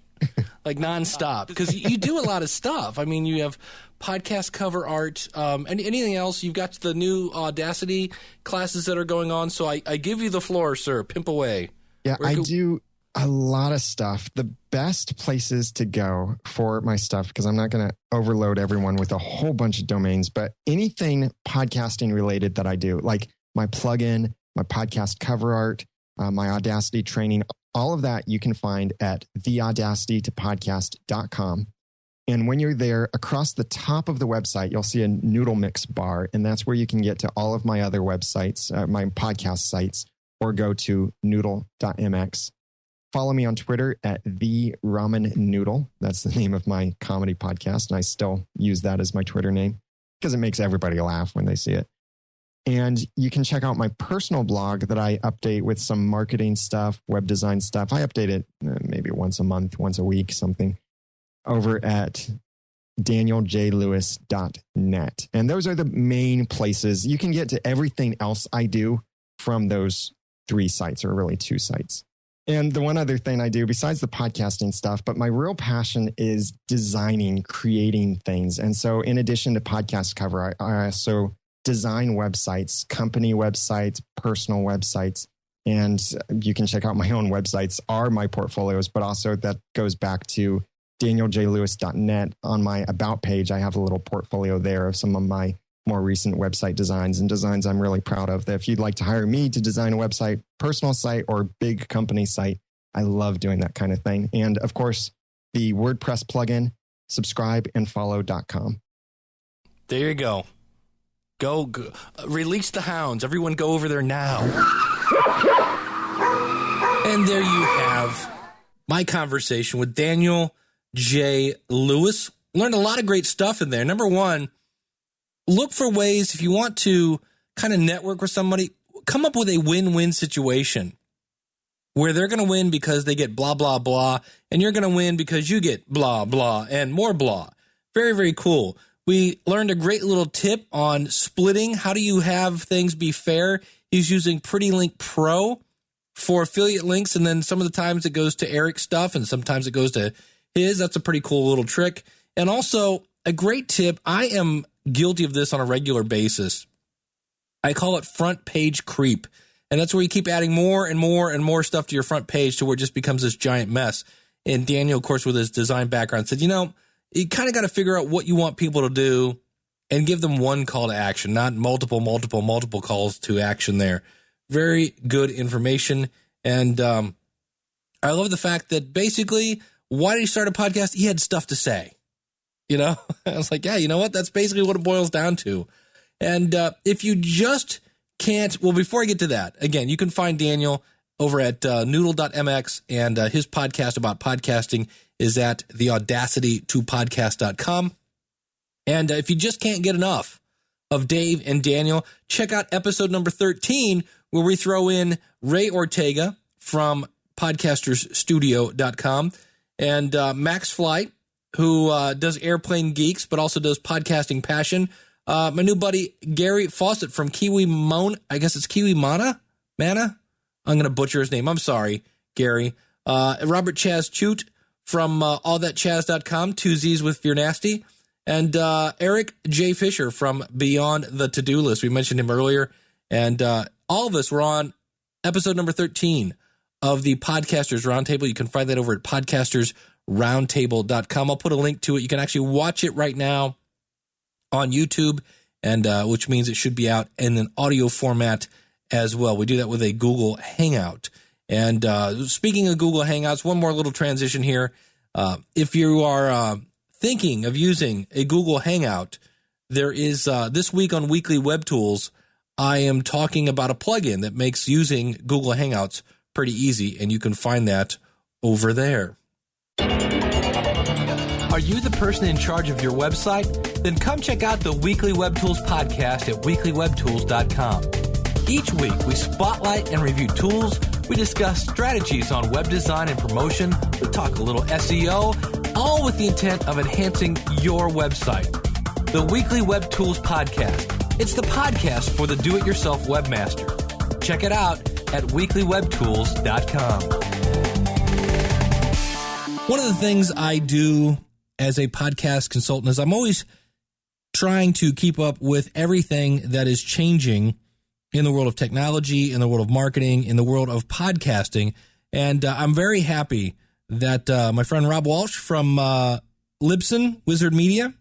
like nonstop? Because you do a lot of stuff. I mean, you have podcast cover art, anything else. You've got the new Audacity classes that are going on. So I give you the floor, sir. Pimp away. Yeah, I do a lot of stuff. The best places to go for my stuff, because I'm not going to overload everyone with a whole bunch of domains, but anything podcasting related that I do, like my plugin, my podcast cover art, my Audacity training, all of that you can find at theaudacitytopodcast.com. And when you're there, across the top of the website, you'll see a Noodle Mix bar, and that's where you can get to all of my other websites, my podcast sites, or go to noodle.mx. Follow me on Twitter at The Ramen Noodle. That's the name of my comedy podcast, and I still use that as my Twitter name because it makes everybody laugh when they see it. And you can check out my personal blog that I update with some marketing stuff, web design stuff. I update it maybe once a month, once a week, something, over at danieljlewis.net. And those are the main places. You can get to everything else I do from those 3 sites, or really 2 sites. And the one other thing I do besides the podcasting stuff, but my real passion is designing, creating things. And so in addition to podcast cover, I also design websites, company websites, personal websites. And you can check out my own websites are my portfolios, but also that goes back to danieljlewis.net. On my About page, I have a little portfolio there of some of my more recent website designs and designs I'm really proud of. That if you'd like to hire me to design a website, personal site, or big company site, I love doing that kind of thing. And of course, the WordPress plugin, subscribeandfollow.com. There you go. Go. Release the hounds. Everyone go over there now. And there you have my conversation with Daniel J. Lewis. Learned a lot of great stuff in there. Number one, look for ways, if you want to kind of network with somebody, come up with a win-win situation where they're going to win because they get blah, blah, blah, and you're going to win because you get blah, blah, and more blah. Very, very cool. We learned a great little tip on splitting. How do you have things be fair? He's using PrettyLink Pro for affiliate links, and then some of the times it goes to Eric's stuff, and sometimes it goes to his. That's a pretty cool little trick. And also, a great tip, I am guilty of this on a regular basis. I call it front page creep. And that's where you keep adding more and more and more stuff to your front page to where it just becomes this giant mess. And Daniel, of course, with his design background, said, you kind of got to figure out what you want people to do and give them one call to action, not multiple calls to action there. Very good information. And I love the fact that basically, why did he start a podcast? He had stuff to say. I was like, yeah, you know what? That's basically what it boils down to. And if you just can't, well, before I get to that, again, you can find Daniel over at noodle.mx, and his podcast about podcasting is at theaudacitytopodcast.com. And if you just can't get enough of Dave and Daniel. Check out episode number 13, where we throw in Ray Ortega from podcastersstudio.com and Max Flight, who does Airplane Geeks, but also does Podcasting Passion. My new buddy, Gary Fawcett from Kiwi Mana? I'm going to butcher his name. I'm sorry, Gary. Robert Chaz Chute from allthatchaz.com, 2 Z's with Fear Nasty. And Eric J. Fisher from Beyond the To-Do List. We mentioned him earlier. And all of us were on episode number 13 of the Podcasters Roundtable. You can find that over at podcastersroundtable.com. I'll put a link to it. You can actually watch it right now on YouTube, and which means it should be out in an audio format as well. We do that with a Google Hangout. And speaking of Google Hangouts, one more little transition here. If you are thinking of using a Google Hangout, there is this week on Weekly Web Tools, I am talking about a plugin that makes using Google Hangouts pretty easy, and you can find that over there. Are you the person in charge of your website? Then come check out the Weekly Web Tools podcast at weeklywebtools.com. Each week, we spotlight and review tools. We discuss strategies on web design and promotion. We talk a little SEO, all with the intent of enhancing your website. The Weekly Web Tools podcast. It's the podcast for the do-it-yourself webmaster. Check it out at weeklywebtools.com. One of the things I do as a podcast consultant is I'm always trying to keep up with everything that is changing in the world of technology, in the world of marketing, in the world of podcasting. And I'm very happy that my friend Rob Walsh from Libsyn Wizard Media,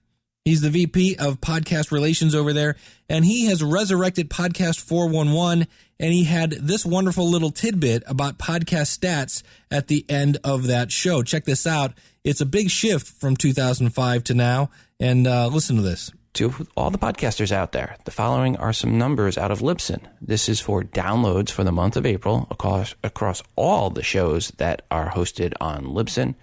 he's the VP of podcast relations over there, and he has resurrected Podcast 411, and he had this wonderful little tidbit about podcast stats at the end of that show. Check this out. It's a big shift from 2005 to now, and listen to this. To all the podcasters out there, the following are some numbers out of Libsyn. This is for downloads for the month of April across all the shows that are hosted on Libsyn.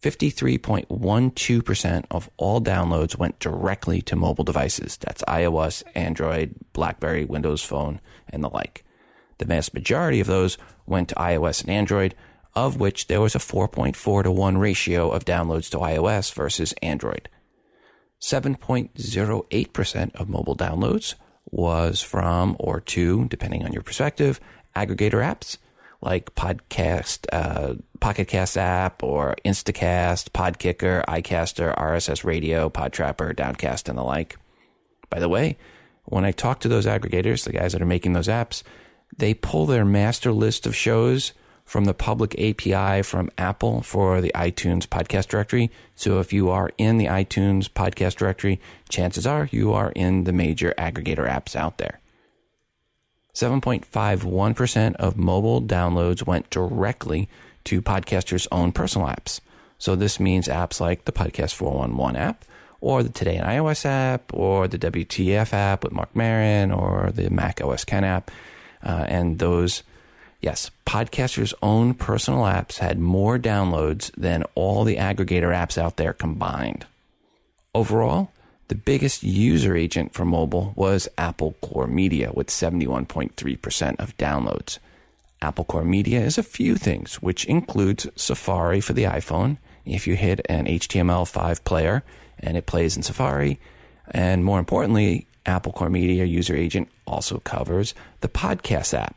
53.12% of all downloads went directly to mobile devices. That's iOS, Android, BlackBerry, Windows Phone, and the like. The vast majority of those went to iOS and Android, of which there was a 4.4 to 1 ratio of downloads to iOS versus Android. 7.08% of mobile downloads was from or to, depending on your perspective, aggregator apps like Pocket Cast app or Instacast, Podkicker, iCaster, RSS Radio, Podtrapper, Downcast, and the like. By the way, when I talk to those aggregators, the guys that are making those apps, they pull their master list of shows from the public API from Apple for the iTunes podcast directory. So if you are in the iTunes podcast directory, chances are you are in the major aggregator apps out there. 7.51% of mobile downloads went directly to podcasters' own personal apps. So this means apps like the Podcast 411 app, or the Today in iOS app, or the WTF app with Mark Maron, or the Mac OS Ken app. And those, yes, podcasters' own personal apps had more downloads than all the aggregator apps out there combined. Overall, the biggest user agent for mobile was Apple Core Media with 71.3% of downloads. Apple Core Media is a few things, which includes Safari for the iPhone. If you hit an HTML5 player and it plays in Safari, and more importantly, Apple Core Media user agent also covers the podcast app.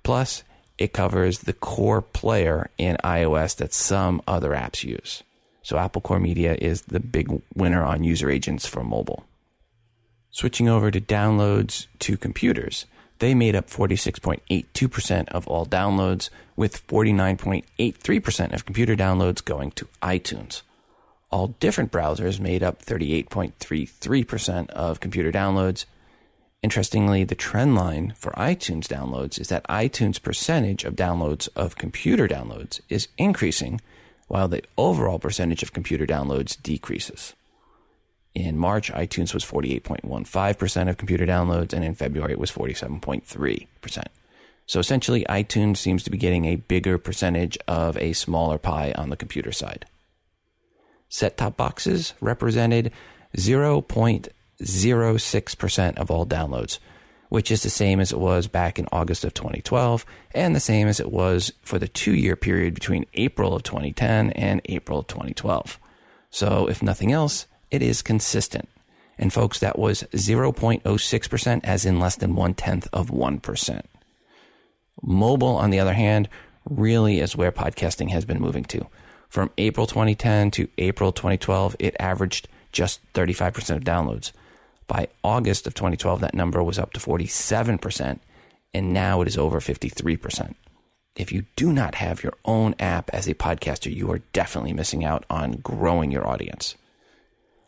Plus, it covers the core player in iOS that some other apps use. So Apple Core Media is the big winner on user agents for mobile. Switching over to downloads to computers, they made up 46.82% of all downloads, with 49.83% of computer downloads going to iTunes. All different browsers made up 38.33% of computer downloads. Interestingly, the trend line for iTunes downloads is that iTunes' percentage of downloads of computer downloads is increasing, while the overall percentage of computer downloads decreases. In March, iTunes was 48.15% of computer downloads, and in February it was 47.3%. So essentially, iTunes seems to be getting a bigger percentage of a smaller pie on the computer side. Set-top boxes represented 0.0% 0.06% of all downloads, which is the same as it was back in August of 2012 and the same as it was for the 2-year period between April of 2010 and April of 2012. So if nothing else, it is consistent. And folks, that was 0.06%, as in less than 0.1%. Mobile, on the other hand, really is where podcasting has been moving to. From April 2010 to April 2012, it averaged just 35% of downloads. By August of 2012, that number was up to 47%, and now it is over 53%. If you do not have your own app as a podcaster, you are definitely missing out on growing your audience.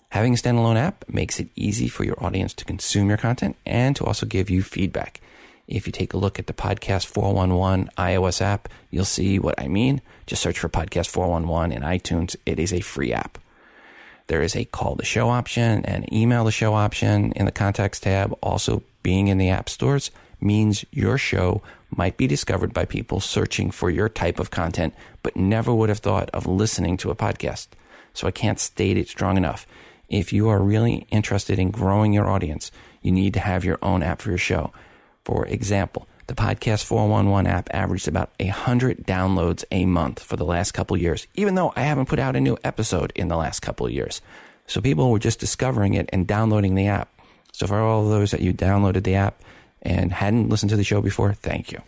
Having a standalone app makes it easy for your audience to consume your content and to also give you feedback. If you take a look at the Podcast 411 iOS app, you'll see what I mean. Just search for Podcast 411 in iTunes. It is a free app. There is a call the show option and email the show option in the contacts tab. Also, being in the app stores means your show might be discovered by people searching for your type of content, but never would have thought of listening to a podcast. So I can't state it strong enough. If you are really interested in growing your audience, you need to have your own app for your show. For example, the Podcast 411 app averaged about 100 downloads a month for the last couple of years, even though I haven't put out a new episode in the last couple of years. So people were just discovering it and downloading the app. So for all those that you downloaded the app and hadn't listened to the show before, thank you.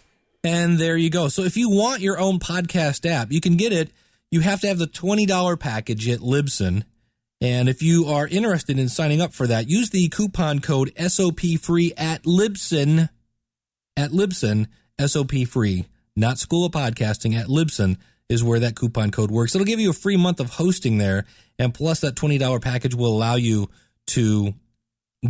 And there you go. So if you want your own podcast app, you can get it. You have to have the $20 package at Libsyn. And if you are interested in signing up for that, use the coupon code SOPFREE at Libsyn. At Libsyn, SOPFREE, not School of Podcasting, at Libsyn is where that coupon code works. It'll give you a free month of hosting there, and plus that $20 package will allow you to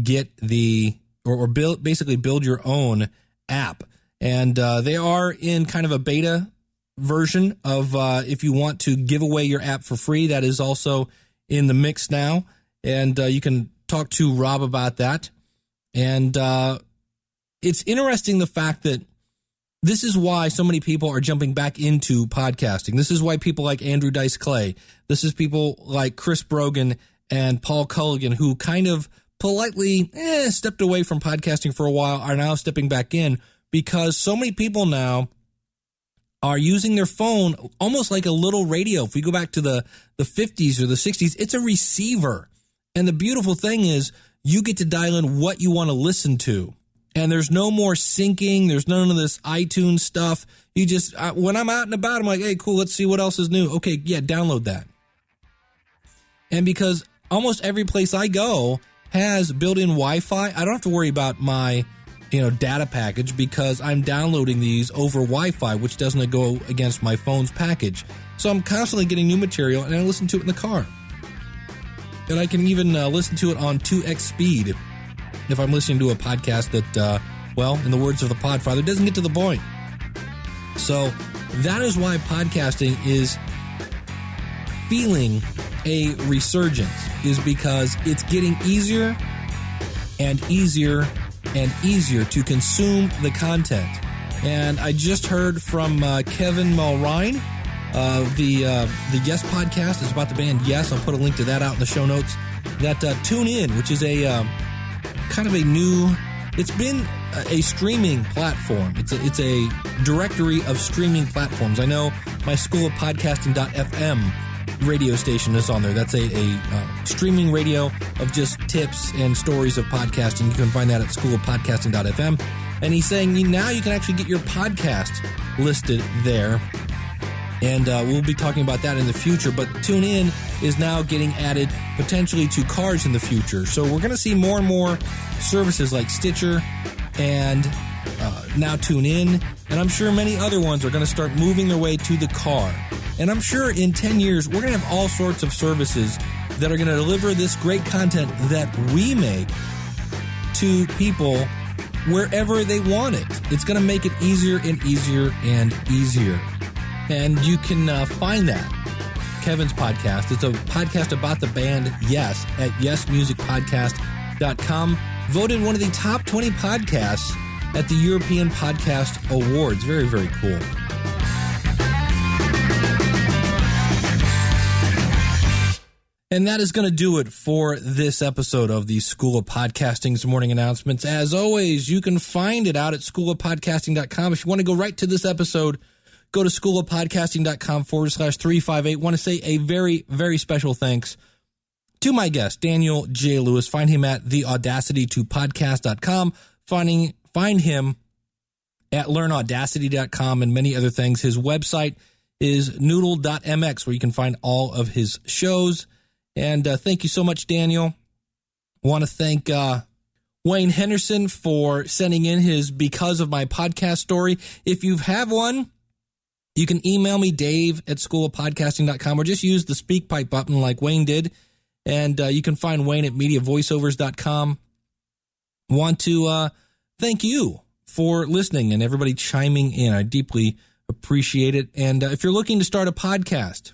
get basically build your own app. And they are in kind of a beta version of if you want to give away your app for free, that is also in the mix now. And you can talk to Rob about that. And it's interesting the fact that this is why so many people are jumping back into podcasting. This is why people like Andrew Dice Clay, this is people like Chris Brogan and Paul Culligan, who kind of politely stepped away from podcasting for a while, are now stepping back in, because so many people now are using their phone almost like a little radio. If we go back to the 50s or the 60s, it's a receiver. And the beautiful thing is you get to dial in what you want to listen to. And there's no more syncing. There's none of this iTunes stuff. You just, when I'm out and about, I'm like, hey, cool, let's see what else is new. Okay, yeah, download that. And because almost every place I go has built-in Wi-Fi, I don't have to worry about my data package, because I'm downloading these over Wi-Fi, which doesn't go against my phone's package. So I'm constantly getting new material, and I listen to it in the car. And I can even listen to it on 2x speed if I'm listening to a podcast that, in the words of the Podfather, doesn't get to the point. So that is why podcasting is feeling a resurgence, is because it's getting easier and easier and easier to consume the content. And I just heard from Kevin Mulrine of the Yes podcast. It's about the band Yes. I'll put a link to that out in the show notes. That TuneIn, which is a kind of a new, it's been a streaming platform. It's a directory of streaming platforms. I know my School of Podcasting.fm radio station is on there. That's a streaming radio of just tips and stories of podcasting. You can find that at schoolofpodcasting.fm. And he's saying now you can actually get your podcast listed there. And we'll be talking about that in the future. But TuneIn is now getting added potentially to cars in the future. So we're going to see more and more services like Stitcher and now TuneIn. And I'm sure many other ones are going to start moving their way to the car. And I'm sure in 10 years, we're going to have all sorts of services that are going to deliver this great content that we make to people wherever they want it. It's going to make it easier and easier and easier. And you can find that, Kevin's podcast. It's a podcast about the band Yes at yesmusicpodcast.com. Voted one of the top 20 podcasts at the European Podcast Awards. Very, very cool. And that is going to do it for this episode of the School of Podcasting's morning announcements. As always, you can find it out at schoolofpodcasting.com. If you want to go right to this episode, go to schoolofpodcasting.com/358. Want to say a very, very special thanks to my guest, Daniel J. Lewis. Find him at theaudacitytopodcast.com. Find him at learnaudacity.com and many other things. His website is noodle.mx, where you can find all of his shows. And thank you so much, Daniel. Want to thank Wayne Henderson for sending in his Because of My Podcast story. If you have one, you can email me, dave@schoolofpodcasting.com, or just use the SpeakPipe button like Wayne did. And you can find Wayne at mediavoiceovers.com. Want to thank you for listening and everybody chiming in. I deeply appreciate it. And if you're looking to start a podcast,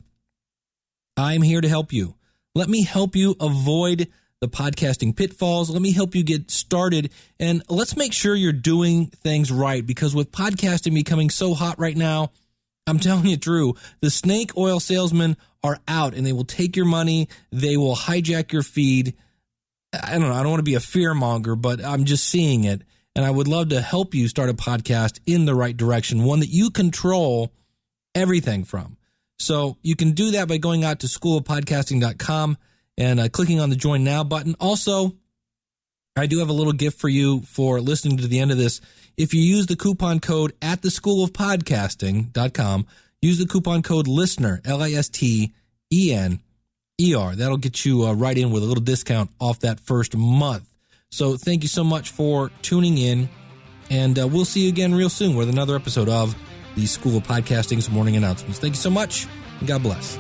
I'm here to help you. Let me help you avoid the podcasting pitfalls. Let me help you get started. And let's make sure you're doing things right, because with podcasting becoming so hot right now, I'm telling you true, the snake oil salesmen are out, and they will take your money. They will hijack your feed. I don't know. I don't want to be a fear monger, but I'm just seeing it. And I would love to help you start a podcast in the right direction, one that you control everything from. So you can do that by going out to schoolofpodcasting.com and clicking on the Join Now button. Also, I do have a little gift for you for listening to the end of this. If you use the coupon code at theschoolofpodcasting.com, use the coupon code LISTENER, LISTENER. That'll get you right in with a little discount off that first month. So thank you so much for tuning in, and we'll see you again real soon with another episode of the School of Podcasting's morning announcements. Thank you so much, and God bless.